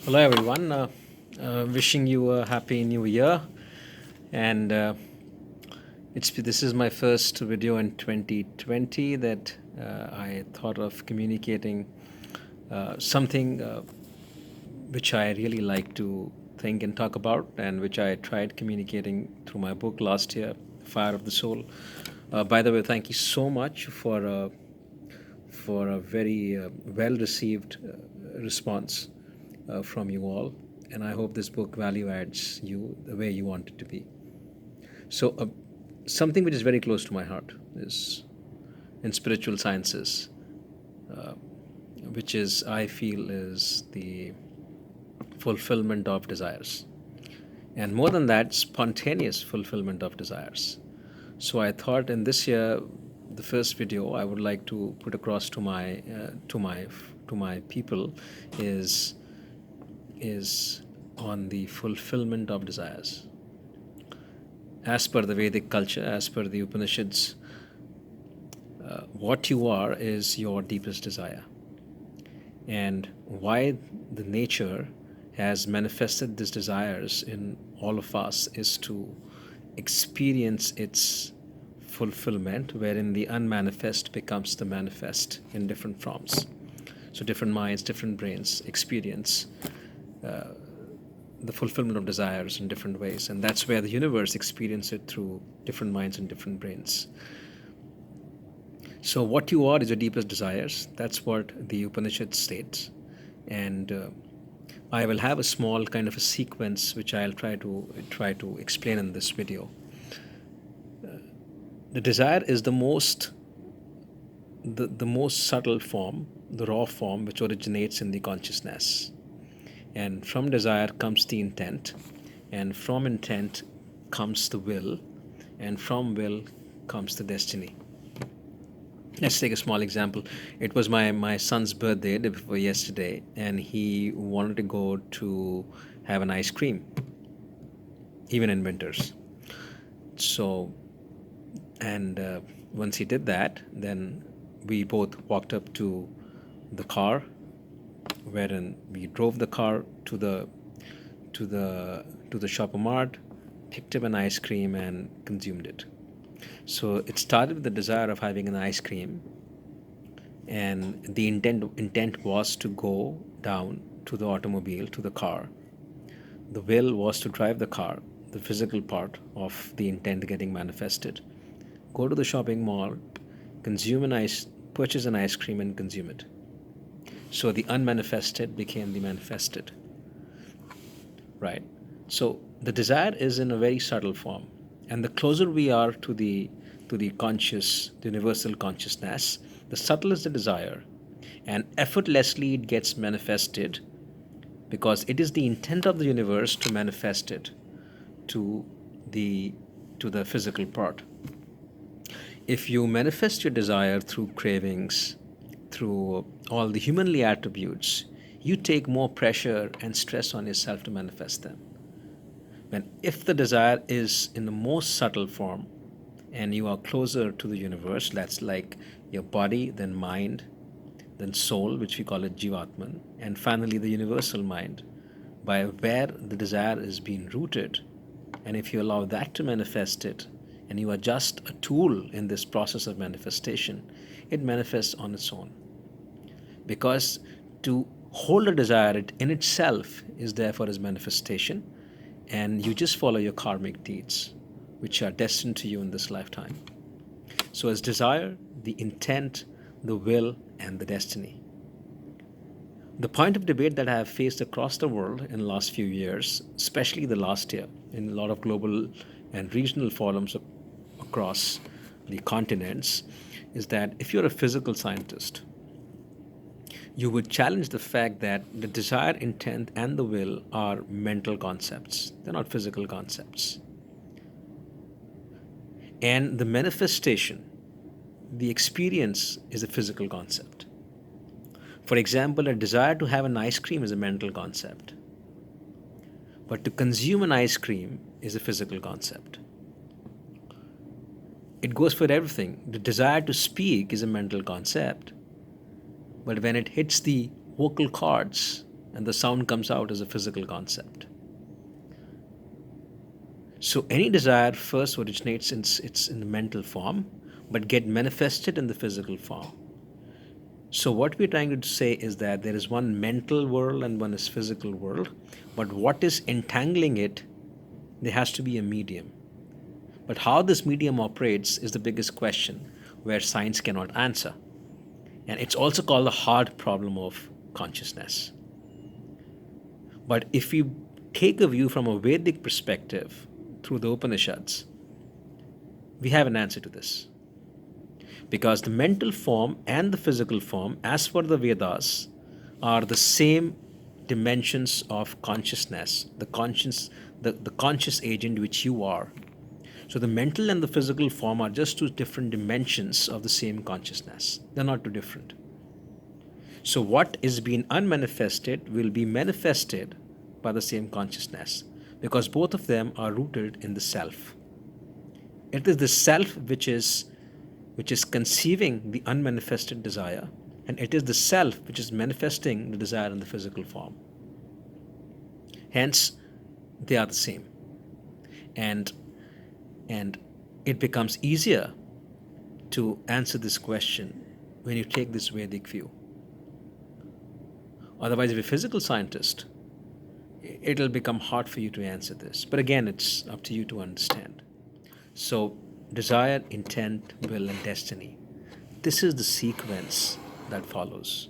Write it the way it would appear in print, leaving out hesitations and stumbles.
Hello, everyone. Wishing you a happy new year. And this is my first video in 2020 that I thought of communicating something which I really like to think and talk about, and which I tried communicating through my book last year, Fire of the Soul. By the way, thank you so much for a very well received response from you all. And I hope this book value adds you the way you want it to be. So, something which is very close to my heart is in spiritual sciences, which is, I feel, is the fulfillment of desires. And more than that, spontaneous fulfillment of desires. So I thought in this year, the first video I would like to put across to my people is is on the fulfillment of desires. As per the Vedic culture, as per the Upanishads, what you are is your deepest desire. And why the nature has manifested these desires in all of us is to experience its fulfillment, wherein the unmanifest becomes the manifest in different forms. So, different minds, different brains experience the fulfillment of desires in different ways, and that's where the universe experiences it through different minds and different brains. So what you are is your deepest desires. That's what the Upanishad states. And I will have a small kind of a sequence which I'll try to explain in this video. The desire is the most subtle form, the raw form, which originates in the consciousness. And from desire comes the intent, and from intent comes the will, and from will comes the destiny. Let's take a small example. It was my son's birthday day before yesterday, and he wanted to go to have an ice cream, even in winters. So, and once he did that, then we both walked up to the car, wherein we drove the car to the shopper mart, picked up an ice cream, and consumed it. So it started with the desire of having an ice cream, and the intent was to go down to the automobile, to the car. The will was to drive the car, the physical part of the intent getting manifested. Go to the shopping mall, purchase an ice cream, and consume it. So the unmanifested became the manifested, right? So the desire is in a very subtle form, and the closer we are to the conscious, the universal consciousness, the subtler is the desire, and effortlessly it gets manifested because it is the intent of the universe to manifest it to the physical part. If you manifest your desire through cravings, through all the humanly attributes, you take more pressure and stress on yourself to manifest them. When if the desire is in the most subtle form, and you are closer to the universe, that's like your body, then mind, then soul, which we call it Jivatman, and finally the universal mind, by where the desire is being rooted. And if you allow that to manifest it, and you are just a tool in this process of manifestation, it manifests on its own. Because to hold a desire in itself is therefore its manifestation, and you just follow your karmic deeds, which are destined to you in this lifetime. So as desire, the intent, the will, and the destiny. The point of debate that I have faced across the world in the last few years, especially the last year, in a lot of global and regional forums across the continents, is that if you're a physical scientist, you would challenge the fact that the desire, intent, and the will are mental concepts. They're not physical concepts. And the manifestation, the experience, is a physical concept. For example, a desire to have an ice cream is a mental concept. But to consume an ice cream is a physical concept. It goes for everything. The desire to speak is a mental concept. But when it hits the vocal cords, and the sound comes out as a physical concept. So any desire first originates it's in the mental form, but get manifested in the physical form. So what we're trying to say is that there is one mental world and one is physical world, but what is entangling it, there has to be a medium. But how this medium operates is the biggest question where science cannot answer. And it's also called the hard problem of consciousness. But if you take a view from a Vedic perspective through the Upanishads, we have an answer to this. Because the mental form and the physical form, as per the Vedas, are the same dimensions of consciousness, the conscious agent which you are. So the mental and the physical form are just two different dimensions of the same consciousness. They're not too different. So what is being unmanifested will be manifested by the same consciousness, because both of them are rooted in the self. It is the self which is conceiving the unmanifested desire, and it is the self which is manifesting the desire in the physical form. Hence, they are the same. And it becomes easier to answer this question when you take this Vedic view. Otherwise, if you're a physical scientist, it'll become hard for you to answer this. But again, it's up to you to understand. So, desire, intent, will, and destiny. This is the sequence that follows.